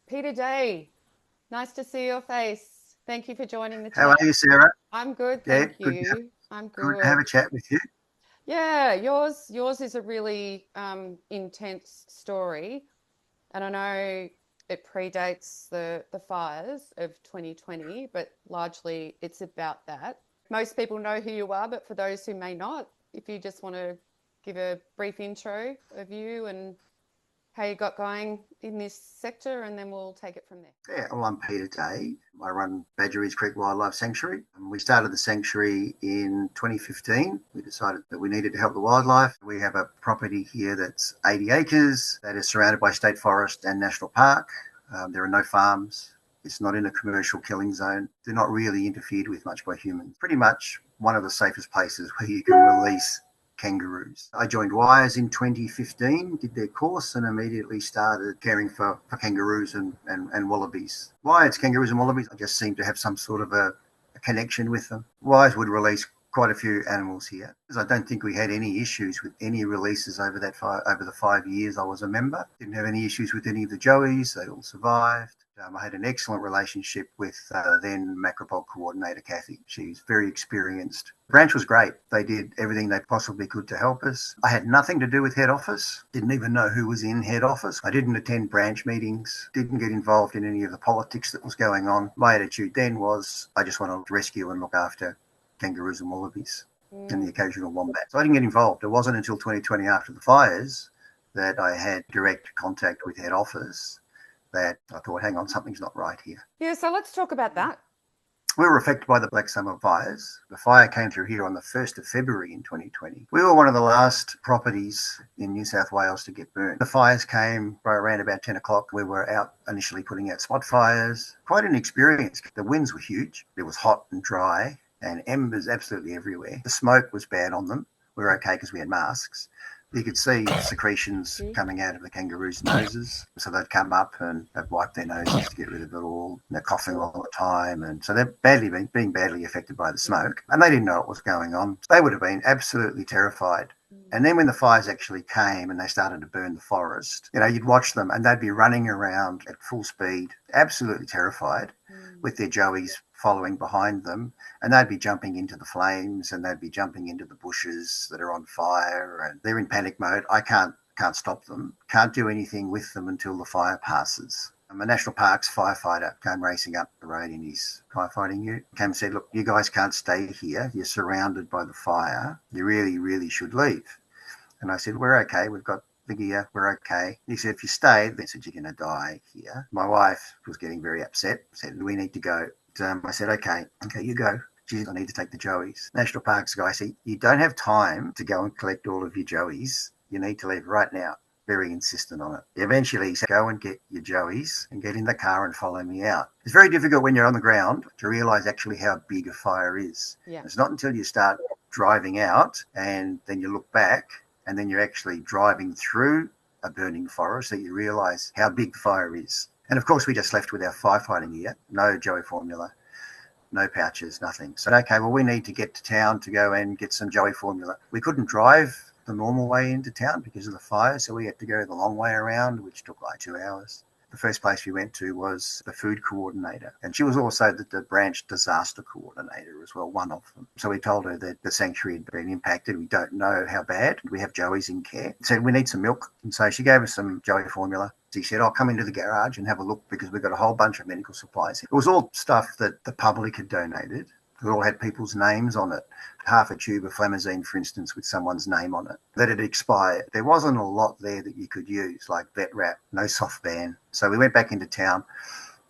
Peter Day, nice to see your face. Thank you for joining the How are chat. you, Sarah? I'm good, Yeah, thank you. I'm good to have good. a chat with you. Yeah, yours is a really intense story, and I know it predates the fires of 2020, but largely it's about that. Most people know who you are, but for those who may not, if you just want to give a brief intro of you and how you got going in this sector, and then we'll take it from there. Yeah, well, I'm Peter Day. I run Badger Ridge Creek Wildlife Sanctuary. We started the sanctuary in 2015. We decided that we needed to help the wildlife. We have a property here that's 80 acres that is surrounded by state forest and national park. There are no farms. It's not in a commercial killing zone. They're not really interfered with much by humans. Pretty much one of the safest places where you can release kangaroos. I joined Wires in 2015, did their course, and immediately started caring for kangaroos and wallabies. Why it's kangaroos and wallabies, I just seem to have some sort of a connection with them. Wires would release quite a few animals here. I don't think we had any issues with any releases over the 5 years I was a member. Didn't have any issues with any of the joeys. They all survived. I had an excellent relationship with then macropod coordinator Kathy. She's very experienced. The branch was great. They did everything they possibly could to help us. I had nothing to do with head office. Didn't even know who was in head office. I didn't attend branch meetings. Didn't get involved in any of the politics that was going on. My attitude then was I just want to rescue and look after kangaroos and wallabies and the Mm. occasional wombat. So I didn't get involved. It wasn't until 2020 after the fires that I had direct contact with head office that I thought, hang on, something's not right here. Yeah, so let's talk about that. We were affected by the Black Summer fires. The fire came through here on the 1st of February in 2020. We were one of the last properties in New South Wales to get burned. The fires came by around about 10 o'clock. We were out initially putting out spot fires. Quite an experience. The winds were huge. It was hot and dry and embers absolutely everywhere. The smoke was bad on them. We were okay because we had masks. You could see secretions coming out of the kangaroos' noses. So they'd come up and they'd wipe their noses to get rid of it all. And they're coughing all the time. And so they're being badly affected by the smoke. And they didn't know what was going on. They would have been absolutely terrified. And then when the fires actually came and they started to burn the forest, you'd watch them and they'd be running around at full speed, absolutely terrified, with their joeys following behind them, and they'd be jumping into the flames and they'd be jumping into the bushes that are on fire, and they're in panic mode. I can't stop them, can't do anything with them until the fire passes. A National Parks firefighter came racing up the road in his firefighting ute, came and said, look, you guys can't stay here. You're surrounded by the fire. You really, really should leave. And I said, we're okay. We've got the gear. We're okay. He said, if you stay, they said, you're going to die here. My wife was getting very upset, said, we need to go. I said, okay, you go. Geez, I need to take the joeys. National Parks guy said, you don't have time to go and collect all of your joeys. You need to leave right now. Very insistent on it. Eventually he said, go and get your joeys and get in the car and follow me out. It's very difficult when you're on the ground to realise actually how big a fire is. Yeah. It's not until you start driving out and then you look back and then you're actually driving through a burning forest that you realise how big the fire is. And of course, we just left with our firefighting gear, no joey formula, no pouches, nothing. So, okay, well, we need to get to town to go and get some joey formula. We couldn't drive the normal way into town because of the fire, so we had to go the long way around, which took like 2 hours. The first place we went to was the food coordinator, and she was also the branch disaster coordinator as well, one of them. So we told her that the sanctuary had been impacted. We don't know how bad. We have joeys in care. Said we need some milk, and so she gave us some joey formula. She said, I'll come into the garage and have a look because we've got a whole bunch of medical supplies. It was all stuff that the public had donated. It all had people's names on it. Half a tube of Flamazine, for instance, with someone's name on it, that had expired. There wasn't a lot there that you could use, like vet wrap, no soft band. So we went back into town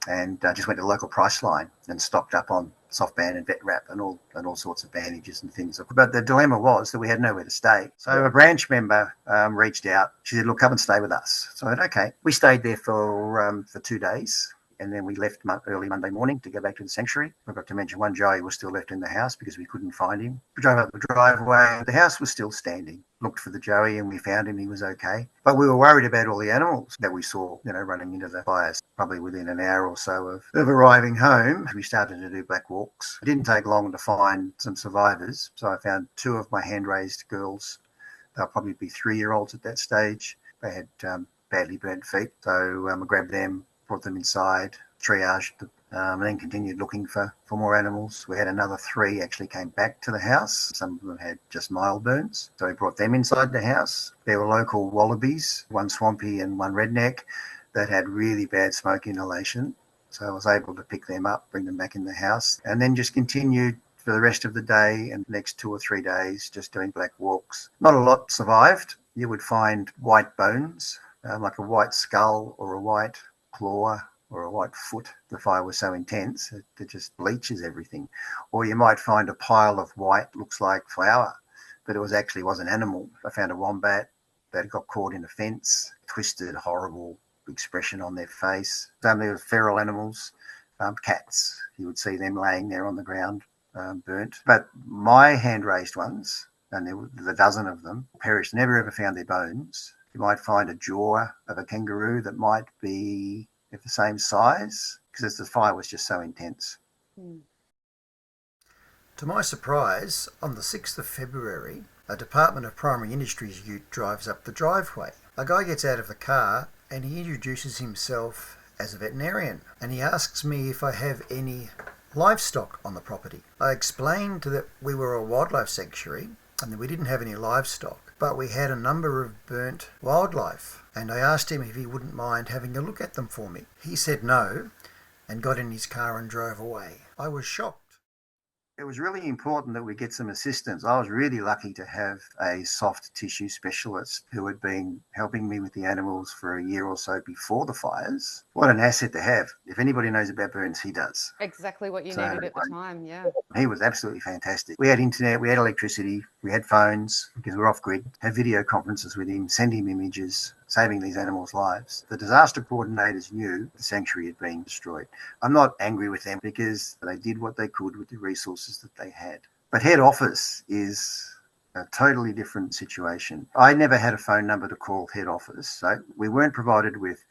and just went to the local price line and stocked up on soft band and vet wrap and all sorts of bandages and things. But the dilemma was that we had nowhere to stay. So a branch member reached out. She said, look, come and stay with us. So I said, okay. We stayed there for 2 days. And then we left early Monday morning to go back to the sanctuary. I forgot to mention one joey was still left in the house because we couldn't find him. We drove up the driveway. The house was still standing. Looked for the joey and we found him. He was okay. But we were worried about all the animals that we saw, running into the fires. Probably within an hour or so of arriving home, we started to do black walks. It didn't take long to find some survivors. So I found 2 of my hand-raised girls. They'll probably be 3-year-olds at that stage. They had badly burnt feet. So I grabbed them, brought them inside, triaged them, and then continued looking for more animals. We had another 3 actually came back to the house. Some of them had just mild burns. So we brought them inside the house. There were local wallabies, one swampy and one redneck, that had really bad smoke inhalation. So I was able to pick them up, bring them back in the house, and then just continued for the rest of the day and the next 2 or 3 days just doing black walks. Not a lot survived. You would find white bones, like a white skull or a white claw or a white foot. The fire was so intense it just bleaches everything. Or you might find a pile of white, looks like flour, but it was an animal. I found a wombat that got caught in a fence, twisted, horrible expression on their face. Some of the feral animals, cats, you would see them laying there on the ground, burnt. But my hand-raised ones, and there were a dozen of them, perished, never ever found their bones. You might find a jaw of a kangaroo that might be of the same size, because the fire was just so intense. Mm. To my surprise, on the 6th of February, a Department of Primary Industries ute drives up the driveway. A guy gets out of the car and he introduces himself as a veterinarian, and he asks me if I have any livestock on the property. I explained that we were a wildlife sanctuary and that we didn't have any livestock, but we had a number of burnt wildlife, and I asked him if he wouldn't mind having a look at them for me. He said no and got in his car and drove away. I was shocked. It was really important that we get some assistance. I was really lucky to have a soft tissue specialist who had been helping me with the animals for a year or so before the fires. What an asset to have. If anybody knows about burns, he does. Exactly what you needed at the time, yeah. He was absolutely fantastic. We had internet, we had electricity, we had phones because we're off grid, had video conferences with him, send him images, saving these animals' lives. The disaster coordinators knew the sanctuary had been destroyed. I'm not angry with them because they did what they could with the resources that they had. But head office is a totally different situation. I never had a phone number to call head office, so we weren't provided with,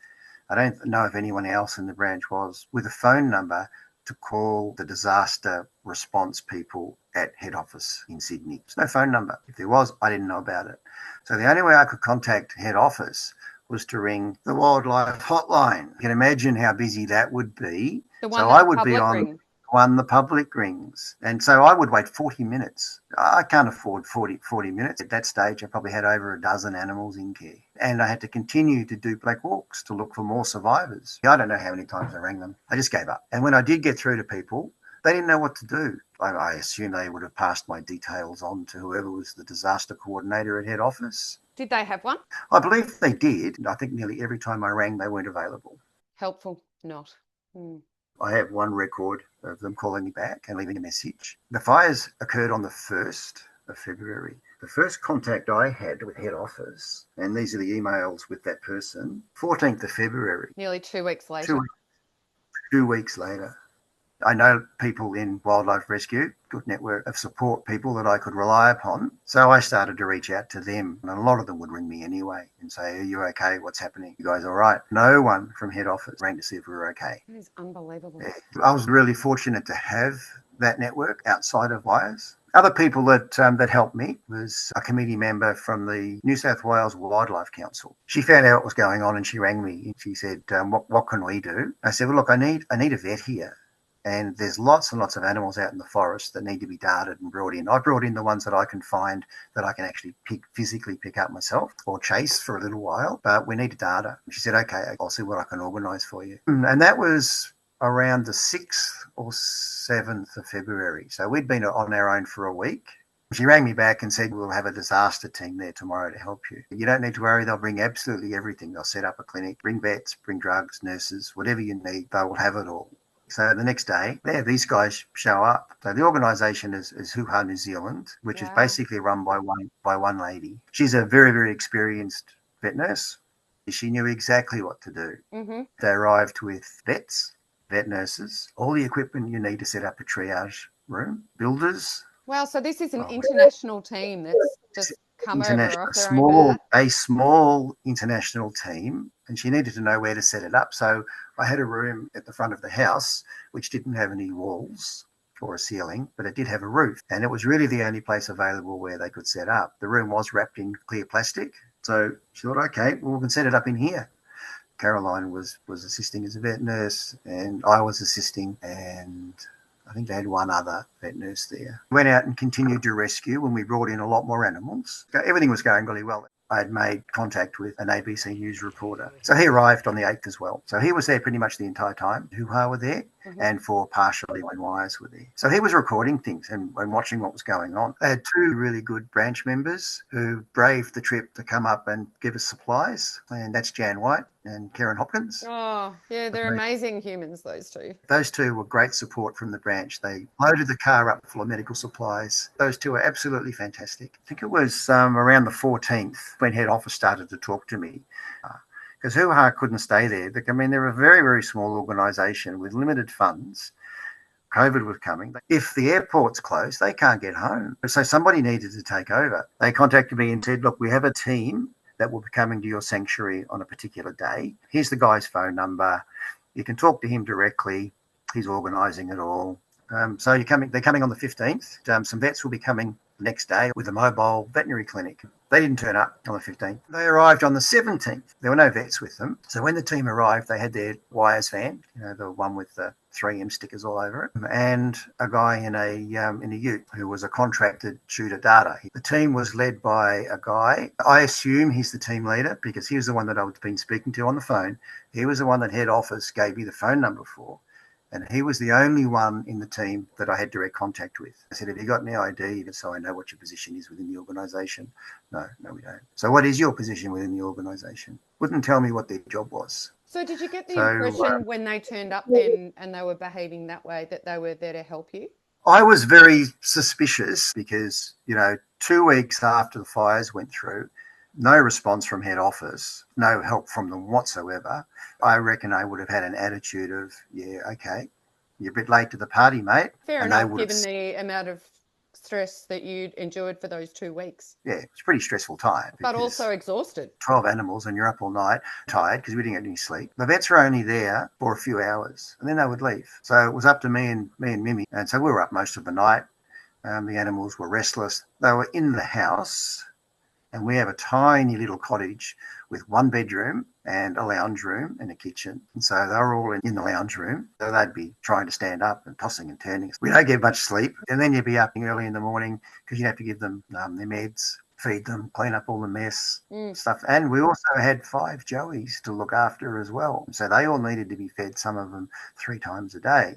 I don't know if anyone else in the branch was, with a phone number to call the disaster response people at head office in Sydney. There's no phone number. If there was, I didn't know about it. So the only way I could contact head office was to ring the wildlife hotline. You can imagine how busy that would be. The one So that I the would be public on ring. one the public rings. And so I would wait 40 minutes. I can't afford 40 minutes. At that stage, I probably had over a dozen animals in care. And I had to continue to do black walks to look for more survivors. I don't know how many times I rang them. I just gave up. And when I did get through to people, they didn't know what to do. I assume they would have passed my details on to whoever was the disaster coordinator at head office. Did they have one? I believe they did. I think nearly every time I rang, they weren't available. Helpful? Not. I have one record of them calling me back and leaving a message. The fires occurred on the 1st of February. The first contact I had with head office, and these are the emails with that person, 14th of February. Nearly 2 weeks later. 2 weeks later. I know people in wildlife rescue, good network of support people that I could rely upon. So I started to reach out to them, and a lot of them would ring me anyway and say, "Are you okay? What's happening? You guys all right?" No one from head office rang to see if we were okay. That is unbelievable. I was really fortunate to have that network outside of wires. Other people that helped me was a committee member from the New South Wales Wildlife Council. She found out what was going on and she rang me. She said, what can we do? I said, well, look, I need a vet here. And there's lots and lots of animals out in the forest that need to be darted and brought in. I brought in the ones that I can find that I can actually physically pick up myself or chase for a little while, but we need a data. She said, okay, I'll see what I can organise for you. And that was around the 6th or 7th of February. So we'd been on our own for a week. She rang me back and said, we'll have a disaster team there tomorrow to help you. You don't need to worry. They'll bring absolutely everything. They'll set up a clinic, bring vets, bring drugs, nurses, whatever you need. They will have it all. So the next day, these guys show up. So the organisation is Huha, New Zealand, which is basically run by one lady. She's a very, very experienced vet nurse. She knew exactly what to do. Mm-hmm. They arrived with vets, vet nurses, all the equipment you need to set up a triage room, builders. Wow, so this is an international team that's just come over off their own bat. A small international team, and she needed to know where to set it up. So I had a room at the front of the house which didn't have any walls or a ceiling, but it did have a roof. And it was really the only place available where they could set up. The room was wrapped in clear plastic. So she thought, okay, well, we can set it up in here. Caroline was assisting as a vet nurse, and I was assisting, and I think they had one other vet nurse there. Went out and continued to rescue, and we brought in a lot more animals. Everything was going really well. I had made contact with an ABC News reporter. So he arrived on the 8th as well. So he was there pretty much the entire time. Hoo-Ha were there, and for partially when Wires were there. So he was recording things and watching what was going on. They had two really good branch members who braved the trip to come up and give us supplies, and that's Jan White and Karen Hopkins. Oh, yeah, they're amazing humans, those two. Those two were great support from the branch. They loaded the car up full of medical supplies. Those two are absolutely fantastic. I think it was around the 14th when head office started to talk to me, because Hoo-Ha couldn't stay there. I mean, they're a very, very small organisation with limited funds. COVID was coming. If the airport's closed, they can't get home. So somebody needed to take over. They contacted me and said, look, we have a team that will be coming to your sanctuary on a particular day. Here's the guy's phone number. You can talk to him directly. He's organising it all. So they're coming on the 15th. Some vets will be coming the next day with a mobile veterinary clinic. They didn't turn up on the 15th. They arrived on the 17th. There were no vets with them. So when the team arrived, they had their Wires van, the one with the 3M stickers all over it, and a guy in a ute who was a contracted shooter data. The team was led by a guy. I assume he's the team leader because he was the one that I've been speaking to on the phone. He was the one that head office gave me the phone number for. And he was the only one in the team that I had direct contact with. I said, have you got any ID so I know what your position is within the organisation? No, we don't. So what is your position within the organisation? Wouldn't tell me what their job was. So did you get the impression when they turned up then and they were behaving that way that they were there to help you? I was very suspicious because, 2 weeks after the fires went through, no response from head office, no help from them whatsoever. I reckon I would have had an attitude of, yeah, okay, you're a bit late to the party, mate. Fair enough, given the amount of stress that you'd endured for those 2 weeks. Yeah, it's a pretty stressful time. But also exhausted. 12 animals and you're up all night, tired because we didn't get any sleep. The vets were only there for a few hours and then they would leave. So it was up to me and Mimi. And so we were up most of the night. The animals were restless. They were in the house. And we have a tiny little cottage with one bedroom and a lounge room and a kitchen. And so they were all in the lounge room. So they'd be trying to stand up and tossing and turning. We don't get much sleep. And then you'd be up early in the morning because you'd have to give them their meds, feed them, clean up all the mess, stuff. And we also had 5 joeys to look after as well. So they all needed to be fed, some of them 3 times a day.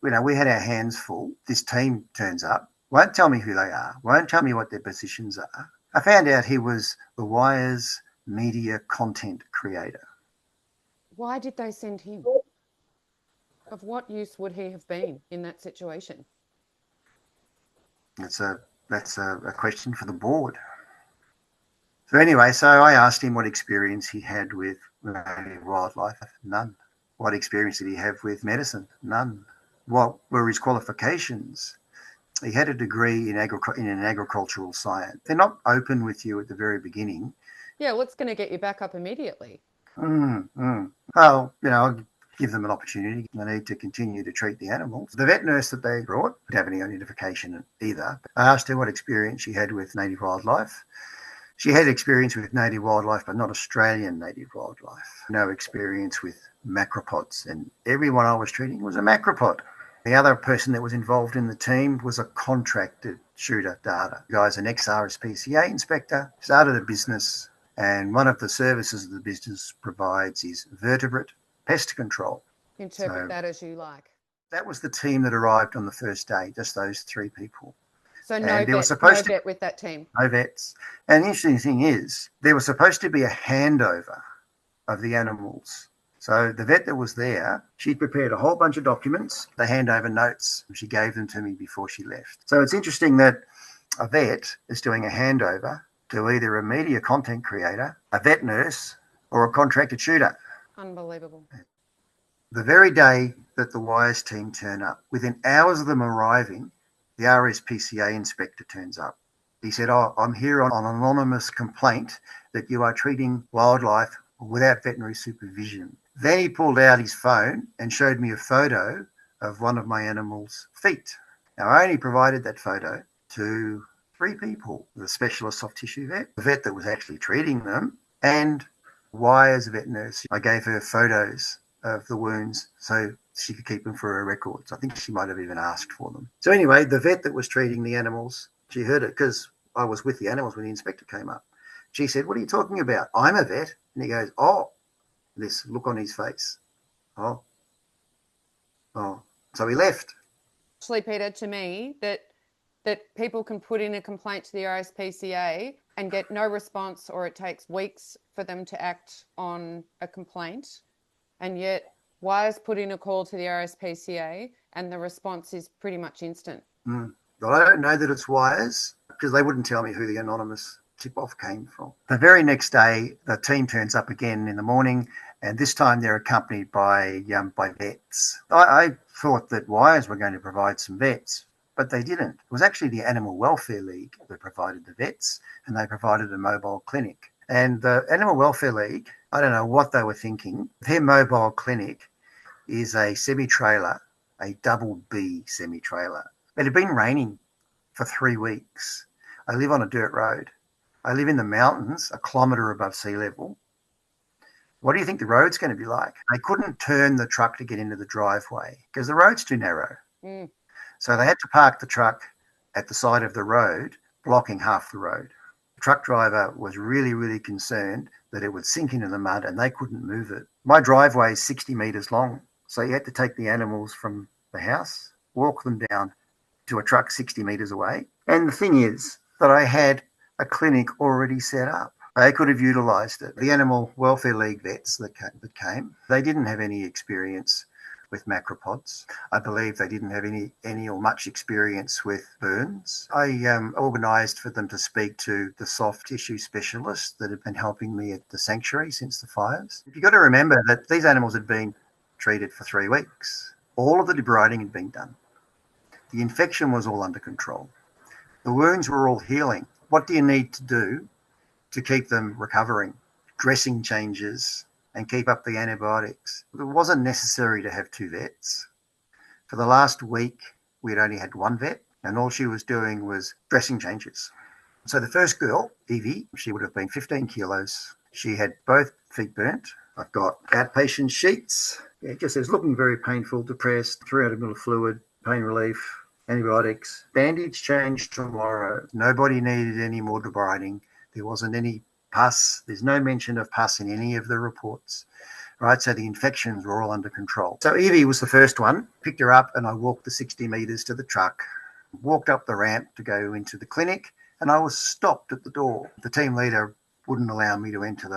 We had our hands full. This team turns up, won't tell me who they are, won't tell me what their positions are. I found out he was the Wires media content creator. Why did they send him? Of what use would he have been in that situation? That's a question for the board. So anyway, so I asked him what experience he had with wildlife. None. What experience did he have with medicine? None. What were his qualifications? He had a degree in an agricultural science. They're not open with you at the very beginning. Yeah, what's going to get you back up immediately? Well, I'll give them an opportunity. They need to continue to treat the animals. The vet nurse that they brought didn't have any identification either. I asked her what experience she had with native wildlife. She had experience with native wildlife, but not Australian native wildlife. No experience with macropods, and everyone I was treating was a macropod. The other person that was involved in the team was a contracted shooter data. The guy's an ex-RSPCA inspector, started a business, and one of the services the business provides is vertebrate pest control. Interpret that as you like. That was the team that arrived on the first day, just those 3 people. So no vet with that team? No vets. And the interesting thing is, there was supposed to be a handover of the animals. So the vet that was there, she'd prepared a whole bunch of documents, the handover notes, and she gave them to me before she left. So it's interesting that a vet is doing a handover to either a media content creator, a vet nurse, or a contracted shooter. Unbelievable. The very day that the Wires team turn up, within hours of them arriving, the RSPCA inspector turns up. He said, I'm here on an anonymous complaint that you are treating wildlife without veterinary supervision. Then he pulled out his phone and showed me a photo of one of my animals' feet. Now, I only provided that photo to 3 people, the specialist soft tissue vet, the vet that was actually treating them, and Why, as a vet nurse, I gave her photos of the wounds so she could keep them for her records. I think she might have even asked for them. So anyway, the vet that was treating the animals, she heard it because I was with the animals when the inspector came up. She said, "What are you talking about? I'm a vet." And he goes, "Oh," this look on his face. "Oh, oh." So he left. Actually, Peter, to me, that people can put in a complaint to the RSPCA and get no response, or it takes weeks for them to act on a complaint. And yet, Wires put in a call to the RSPCA and the response is pretty much instant. But I don't know that it's Wires because they wouldn't tell me who the anonymous tip-off came from. The very next day, the team turns up again in the morning, and this time they're accompanied by vets. I thought that Wires were going to provide some vets, but they didn't. It was actually the Animal Welfare League that provided the vets, and they provided a mobile clinic. And the Animal Welfare League, I don't know what they were thinking. Their mobile clinic is a semi-trailer, a double B semi-trailer. It had been raining for 3 weeks. I live on a dirt road. I live in the mountains, a kilometre above sea level. What do you think the road's going to be like? I couldn't turn the truck to get into the driveway because the road's too narrow. Mm. So they had to park the truck at the side of the road, blocking half the road. The truck driver was really, really concerned that it would sink into the mud and they couldn't move it. My driveway is 60 metres long. So you had to take the animals from the house, walk them down to a truck 60 metres away. And the thing is that I had a clinic already set up. They could have utilised it. The Animal Welfare League vets that came, they didn't have any experience with macropods. I believe they didn't have any or much experience with burns. I organised for them to speak to the soft tissue specialists that have been helping me at the sanctuary since the fires. You've got to remember that these animals had been treated for 3 weeks. All of the debriding had been done. The infection was all under control. The wounds were all healing. What do you need to do to keep them recovering? Dressing changes and keep up the antibiotics. It wasn't necessary to have 2 vets. For the last week, we'd only had 1 vet, and all she was doing was dressing changes. So the first girl, Evie, she would have been 15 kilos. She had both feet burnt. I've got outpatient sheets. It just says looking very painful, depressed, 300 ml of fluid, pain relief, antibiotics, bandage change tomorrow. Nobody needed any more debriding. There wasn't any pus. There's no mention of pus in any of the reports. Right, so the infections were all under control. So Evie was the first one. Picked her up and I walked the 60 metres to the truck, walked up the ramp to go into the clinic, and I was stopped at the door. The team leader wouldn't allow me to enter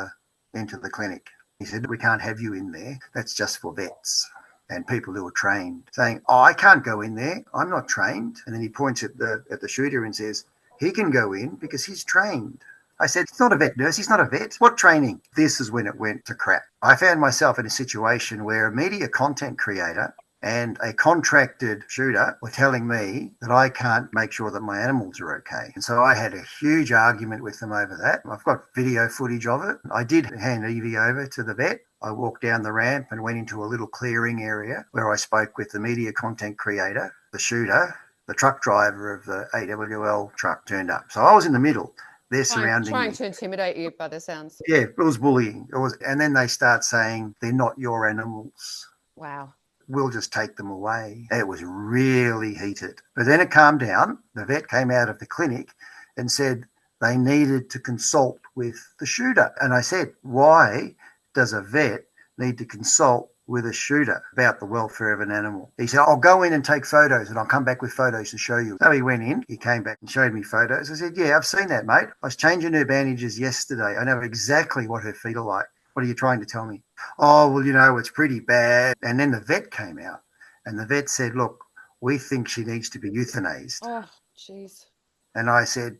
the clinic. He said, "We can't have you in there. That's just for vets and people who are trained," saying, "Oh, I can't go in there. I'm not trained." And then he points at the shooter and says, "He can go in because he's trained." I said, "He's not a vet nurse. He's not a vet. What training?" This is when it went to crap. I found myself in a situation where a media content creator and a contracted shooter were telling me that I can't make sure that my animals are okay. And so I had a huge argument with them over that. I've got video footage of it. I did hand Evie over to the vet. I walked down the ramp and went into a little clearing area where I spoke with the media content creator, the shooter, the truck driver of the AWL truck turned up. So I was in the middle. They're surrounding Trying me. to intimidate you by the sounds. Yeah, it was bullying. And then they start saying, "They're not your animals. Wow. We'll just take them away." It was really heated. But then it calmed down. The vet came out of the clinic and said they needed to consult with the shooter. And I said, "Why does a vet need to consult with a shooter about the welfare of an animal?" He said, "I'll go in and take photos and I'll come back with photos to show you." So he went in, he came back and showed me photos. I said, "Yeah, I've seen that, mate. I was changing her bandages yesterday. I know exactly what her feet are like. What are you trying to tell me?" "Oh, well, it's pretty bad." And then the vet came out and the vet said, "Look, we think she needs to be euthanized." Oh, jeez. And I said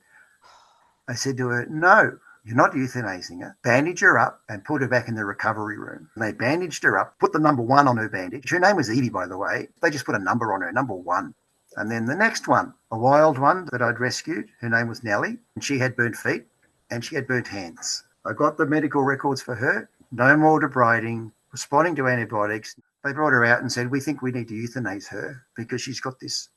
to her, "No, you're not euthanizing her. Bandage her up and put her back in the recovery room." And they bandaged her up, put the number 1 on her bandage. Her name was Evie, by the way. They just put a number on her, number 1. And then the next one, a wild one that I'd rescued, her name was Nellie, and she had burnt feet and she had burnt hands. I got the medical records for her. No more debriding, responding to antibiotics. They brought her out and said, "We think we need to euthanize her because she's got this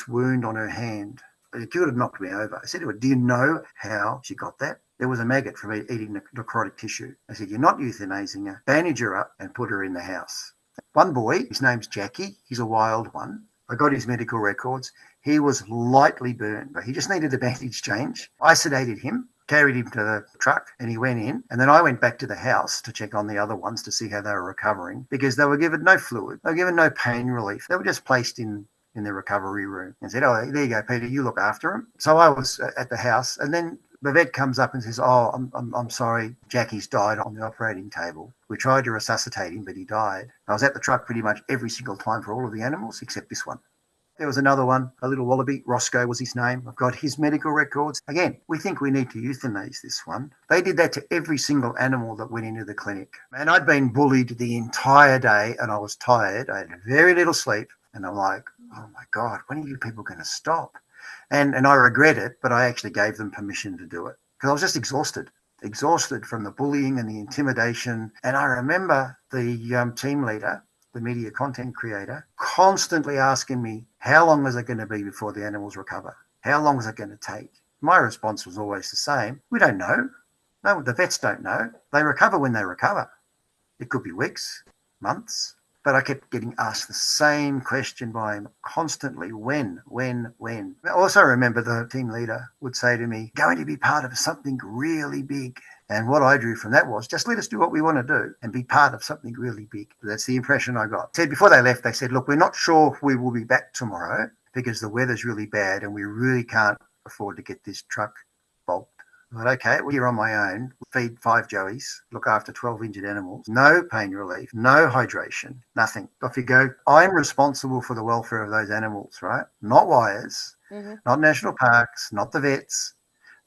wound on her hand." It could have knocked me over. I said to her, "Do you know how she got that?" There was a maggot from eating necrotic tissue. I said, you're not euthanizing her. Bandage her up and put her in the house. One boy, his name's Jackie. He's a wild one. I got his medical records. He was lightly burned, but he just needed a bandage change. I sedated him, carried him to the truck, and he went in. And then I went back to the house to check on the other ones to see how they were recovering, because they were given no fluid. They were given no pain relief. They were just placed in the recovery room and said, oh, there you go, Peter, you look after him. So I was at the house, and then the vet comes up and says, oh, I'm sorry, Jackie's died on the operating table. We tried to resuscitate him, but he died. I was at the truck pretty much every single time for all of the animals except this one. There was another one, a little wallaby, Roscoe was his name. I've got his medical records. Again, we think we need to euthanize this one. They did that to every single animal that went into the clinic. And I'd been bullied the entire day, and I was tired. I had very little sleep, and I'm like, oh my God, when are you people going to stop? And I regret it, but I actually gave them permission to do it because I was just exhausted from the bullying and the intimidation. And I remember the team leader, the media content creator, constantly asking me, how long is it going to be before the animals recover? How long is it going to take? My response was always the same. We don't know. No, the vets don't know. They recover when they recover. It could be weeks, months. But I kept getting asked the same question by him constantly. When? I also remember the team leader would say to me, going to be part of something really big. And what I drew from that was, just let us do what we want to do and be part of something really big. That's the impression I got. Said before they left, they said, look, we're not sure if we will be back tomorrow because the weather's really bad and we really can't afford to get this truck bulked. I thought, okay, well, you're on my own. Feed 5 joeys, look after 12 injured animals, no pain relief, no hydration, nothing. Off you go. I'm responsible for the welfare of those animals, right? Not wires, not national parks, not the vets.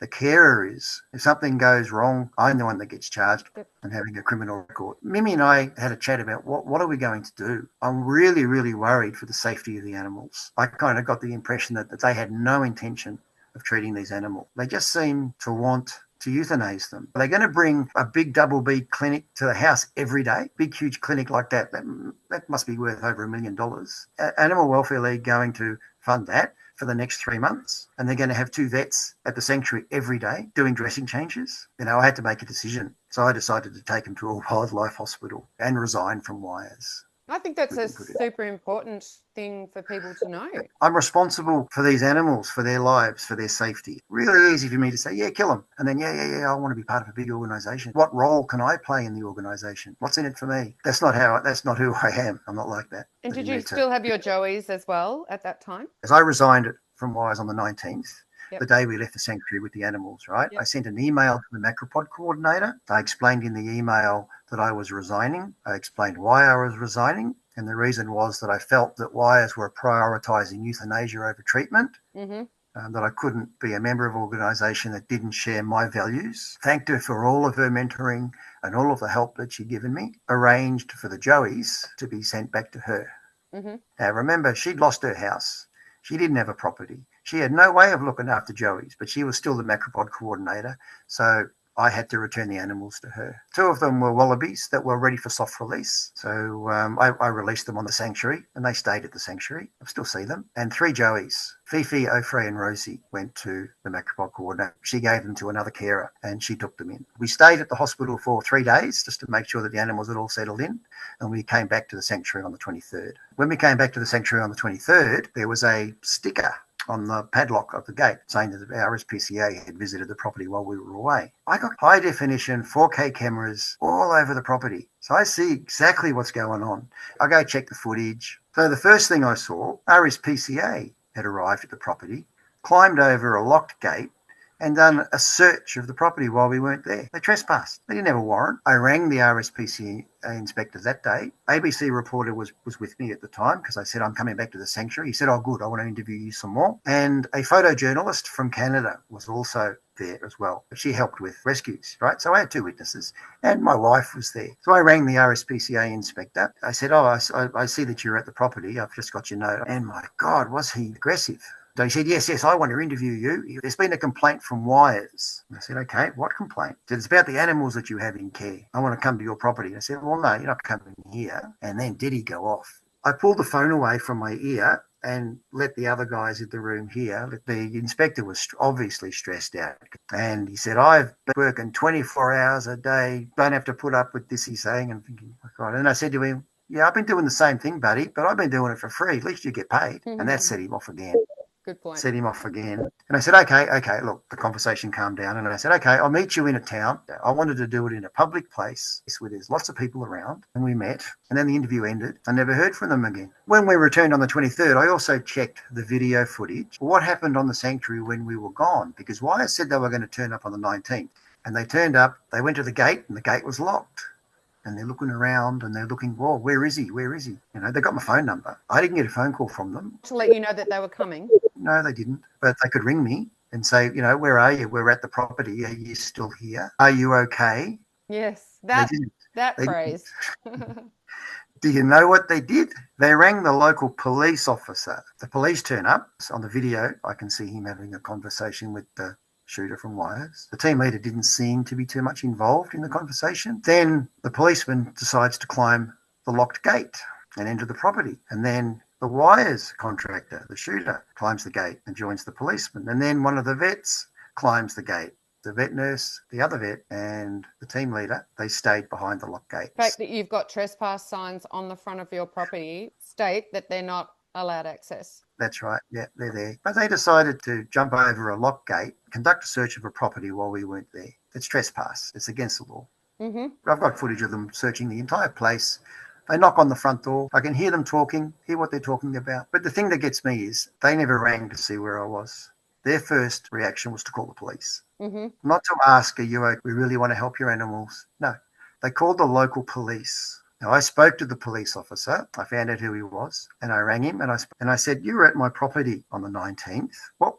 The carer is. If something goes wrong, I'm the one that gets charged and having a criminal record. Mimi and I had a chat about what are we going to do? I'm really, really worried for the safety of the animals. I kind of got the impression that they had no intention of treating these animals. They just seem to want to euthanize them. Are they going to bring a big double B clinic to the house every day? Big, huge clinic like that must be worth over $1 million. Animal Welfare League going to fund that for the next 3 months, and they're going to have 2 vets at the sanctuary every day doing dressing changes. I had to make a decision. So I decided to take them to a wildlife hospital and resign from wires. I think that's a super important thing for people to know. I'm responsible for these animals, for their lives, for their safety. Really easy for me to say, yeah, kill them. And then, yeah, I want to be part of a big organisation. What role can I play in the organisation? What's in it for me? That's not who I am. I'm not like that. And did you still have your joeys as well at that time? As I resigned from Wires on the 19th, the day we left the sanctuary with the animals, right? I sent an email to the macropod coordinator. I explained in the email that I was resigning. I explained why I was resigning. And the reason was that I felt that Wires were prioritising euthanasia over treatment, that I couldn't be a member of an organisation that didn't share my values. Thanked her for all of her mentoring and all of the help that she'd given me. Arranged for the joeys to be sent back to her. Now, remember, she'd lost her house. She didn't have a property. She had no way of looking after joeys, but she was still the macropod coordinator. So I had to return the animals to her. 2 of them were wallabies that were ready for soft release. So I released them on the sanctuary, and they stayed at the sanctuary. I still see them. And 3 joeys, Fifi, Ofrey and Rosie, went to the macropod coordinator. She gave them to another carer, and she took them in. We stayed at the hospital for 3 days just to make sure that the animals had all settled in, and we came back to the sanctuary on the 23rd. When we came back to the sanctuary on the 23rd, there was a sticker on the padlock of the gate saying that our RSPCA had visited the property while we were away. I got high definition 4K cameras all over the property. So I see exactly what's going on. I go check the footage. So the first thing I saw, RSPCA had arrived at the property, climbed over a locked gate and done a search of the property while we weren't there. They trespassed. They didn't have a warrant. I rang the RSPCA inspector that day. ABC reporter was with me at the time because I said, I'm coming back to the sanctuary. He said, oh, good, I want to interview you some more. And a photojournalist from Canada was also there as well. She helped with rescues, right? So I had 2 witnesses and my wife was there. So I rang the RSPCA inspector. I said, oh, I see that you're at the property. I've just got your note. And my God, was he aggressive. So he said, yes, I want to interview you. There's been a complaint from Wires. I said, okay, what complaint? He said, it's about the animals that you have in care. I want to come to your property. I said, well, no, you're not coming here. And then did he go off? I pulled the phone away from my ear and let the other guys in the room hear. The inspector was obviously stressed out. And he said, I've been working 24 hours a day, don't have to put up with this, he's saying. And thinking, oh God. And I said to him, yeah, I've been doing the same thing, buddy, but I've been doing it for free. At least you get paid. And that set him off again. Good point. Set him off again. And I said, okay, look, the conversation calmed down. And I said, okay, I'll meet you in a town. I wanted to do it in a public place where there's lots of people around. And we met. And then the interview ended. I never heard from them again. When we returned on the 23rd, I also checked the video footage. What happened on the sanctuary when we were gone? Because Wyatt said they were going to turn up on the 19th. And they turned up, they went to the gate, and the gate was locked. And they're looking around and they're looking, whoa, where is he? Where is he? You know, they got my phone number. I didn't get a phone call from them. To let you know that they were coming? No, they didn't. But they could ring me and say, you know, where are you? We're at the property. Are you still here? Are you okay? Yes, that phrase. Do you know what they did? They rang the local police officer. The police turn up. On the video, I can see him having a conversation with the shooter from Wires. The team leader didn't seem to be too much involved in the conversation. Then the policeman decides to climb the locked gate and enter the property. And then the Wires contractor, the shooter, climbs the gate and joins the policeman. And then one of the vets climbs the gate. The vet nurse, the other vet, and the team leader, they stayed behind the locked gates. The fact that you've got trespass signs on the front of your property state that they're not allowed access. That's right. Yeah, they're there. But they decided to jump over a lock gate, conduct a search of a property while we weren't there. It's trespass. It's against the law. I've got footage of them searching the entire place. They knock on the front door. I can hear them talking, hear what they're talking about. But the thing that gets me is they never rang to see where I was. Their first reaction was to call the police. Not to ask, are you okay? We really want to help your animals. No. They called the local police. Now, I spoke to the police officer. I found out who he was, and I rang him, and I said, you were at my property on the 19th.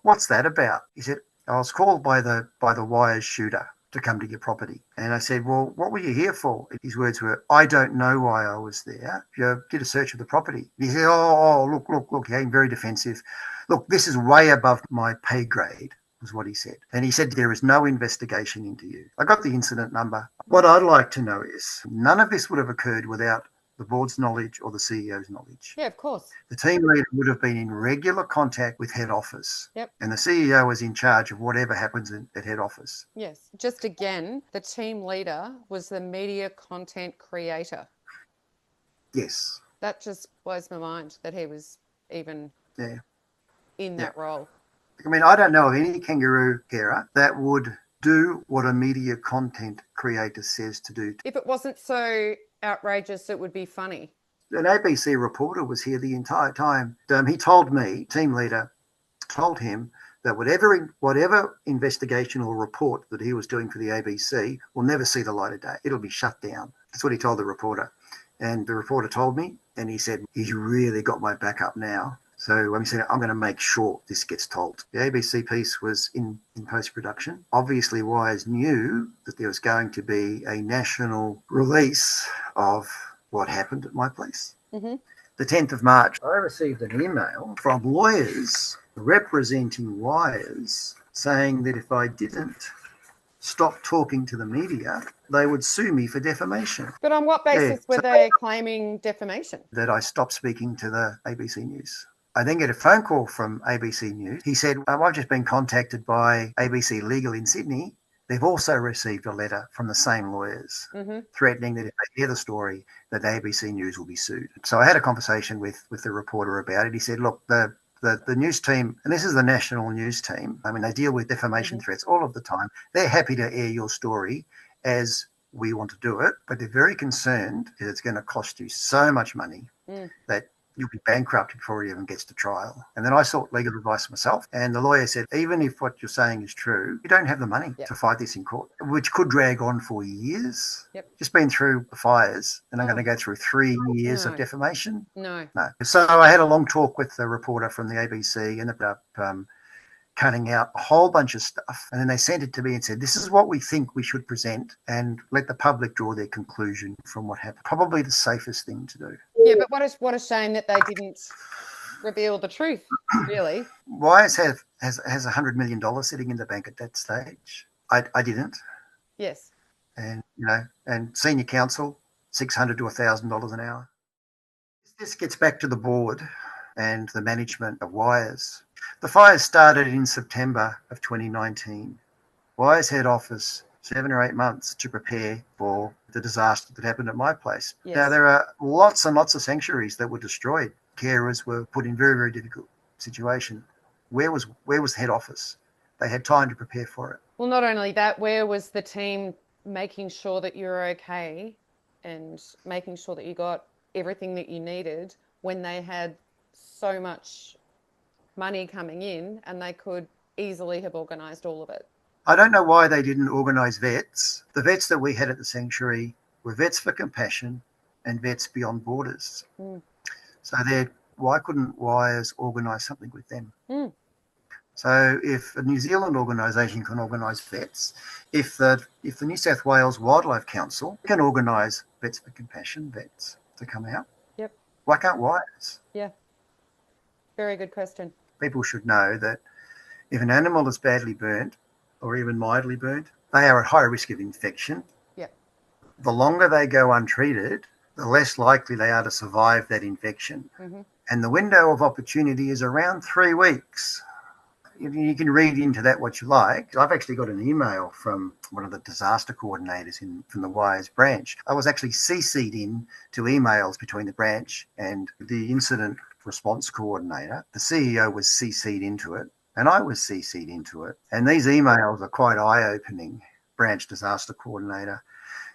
What's that about? He said, I was called by the Wires shooter to come to your property. And I said, well, what were you here for? His words were, I don't know why I was there. You did a search of the property. He said, look, he became very defensive. Look, this is way above my pay grade, was what he said. And he said, there is no investigation into you. I got the incident number. What I'd like to know is none of this would have occurred without the board's knowledge or the CEO's knowledge. Yeah, of course. The team leader would have been in regular contact with head office. Yep. And the CEO was in charge of whatever happens at head office. Yes. Just again, the team leader was the media content creator. Yes. That just blows my mind that he was even in that role. I mean, I don't know of any kangaroo carer that would do what a media content creator says to do. If it wasn't so outrageous, it would be funny. An ABC reporter was here the entire time. He told me, team leader told him that whatever investigation or report that he was doing for the ABC will never see the light of day. It'll be shut down. That's what he told the reporter. And the reporter told me, and he said, he's really got my back up now. So he said, I'm going to make sure this gets told. The ABC piece was in post-production. Obviously, Wires knew that there was going to be a national release of what happened at my place. The 10th of March, I received an email from lawyers representing Wires saying that if I didn't stop talking to the media, they would sue me for defamation. But on what basis were they claiming defamation? That I stopped speaking to the ABC News. I then get a phone call from ABC News. He said, I've just been contacted by ABC Legal in Sydney. They've also received a letter from the same lawyers threatening that if they hear the story, that ABC News will be sued. So I had a conversation with the reporter about it. He said, look, the news team, and this is the national news team, I mean, they deal with defamation threats all of the time. They're happy to air your story as we want to do it, but they're very concerned that it's going to cost you so much money that you'll be bankrupted before it even gets to trial. And then I sought legal advice myself, and the lawyer said, even if what you're saying is true, you don't have the money to fight this in court, which could drag on for years. Just been through the fires, and I'm going to go through 3 years of defamation. No. So I had a long talk with the reporter from the ABC, ended up cutting out a whole bunch of stuff. And then they sent it to me and said, this is what we think we should present, and let the public draw their conclusion from what happened. Probably the safest thing to do. Yeah, but what a shame that they didn't reveal the truth, really. Wise has $100 million sitting in the bank at that stage. I didn't. Yes. And, and senior counsel, $600 to $1,000 an hour. This gets back to the board. and the management of wires. The fires started in September of 2019. Wires head office 7 or 8 months to prepare for the disaster that happened at my place. Now, Yes. there are lots and lots of sanctuaries that were destroyed. Carers were put in very, very difficult situation. Where was head office? They had time to prepare for it. Well, not only that, where was the team making sure that you're okay and making sure that you got everything that you needed when they had so much money coming in and they could easily have organised all of it? I don't know why they didn't organise vets. The vets that we had at the sanctuary were Vets for Compassion and Vets Beyond Borders. Mm. So why couldn't Wires organise something with them? Mm. So if a New Zealand organisation can organise vets, if the New South Wales Wildlife Council can organise Vets for Compassion vets to come out, Yep. why can't Wires? Yeah. Very good question. People should know that if an animal is badly burnt or even mildly burnt, they are at high risk of infection. Yep. The longer they go untreated, the less likely they are to survive that infection. Mm-hmm. And the window of opportunity is around 3 weeks. You can read into that what you like. I've actually got an email from one of the disaster coordinators from the Wires branch. I was actually CC'd in to emails between the branch and the incident response coordinator. The CEO was CC'd into it, and I was CC'd into it. And these emails are quite eye-opening. Branch disaster coordinator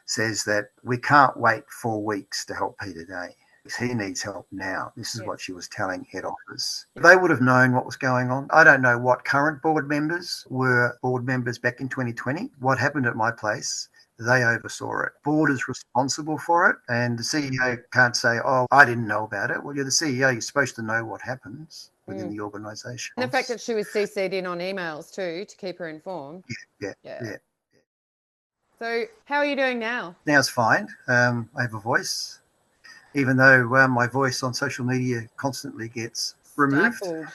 says that we can't wait 4 weeks to help Peter Day. He needs help now. This is Yes. what she was telling head office. Yes. They would have known what was going on. I don't know what current board members were board members back in 2020. What happened at my place, they oversaw it. Board is responsible for it, and the CEO can't say, oh, I didn't know about it. Well, you're the CEO. You're supposed to know what happens within Mm. the organisation. And the fact that she was CC'd in on emails too to keep her informed. Yeah, Yeah. yeah. So, how are you doing now? Now it's fine. I have a voice, even though my voice on social media constantly gets removed, Stifled.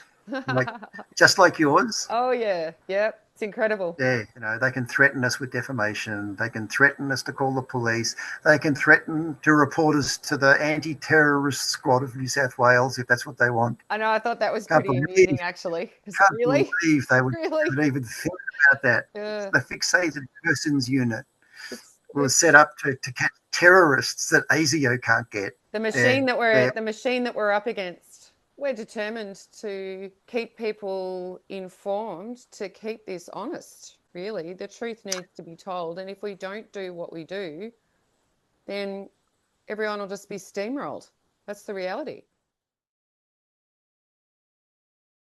like just like yours. Oh, yeah. Yep. It's incredible. Yeah, they can threaten us with defamation. They can threaten us to call the police. They can threaten to report us to the anti-terrorist squad of New South Wales if that's what they want. I know. I thought that was Can't pretty believe, amusing, actually. can't Really? believe they Really? would even think about that. Yeah. The fixated persons unit was set It's up to catch terrorists that ASIO can't get. the Yeah, machine that yeah. we're up against. We're determined to keep people informed, to keep this honest. Really, the truth needs to be told, and if we don't do what we do, then everyone will just be steamrolled. That's the reality.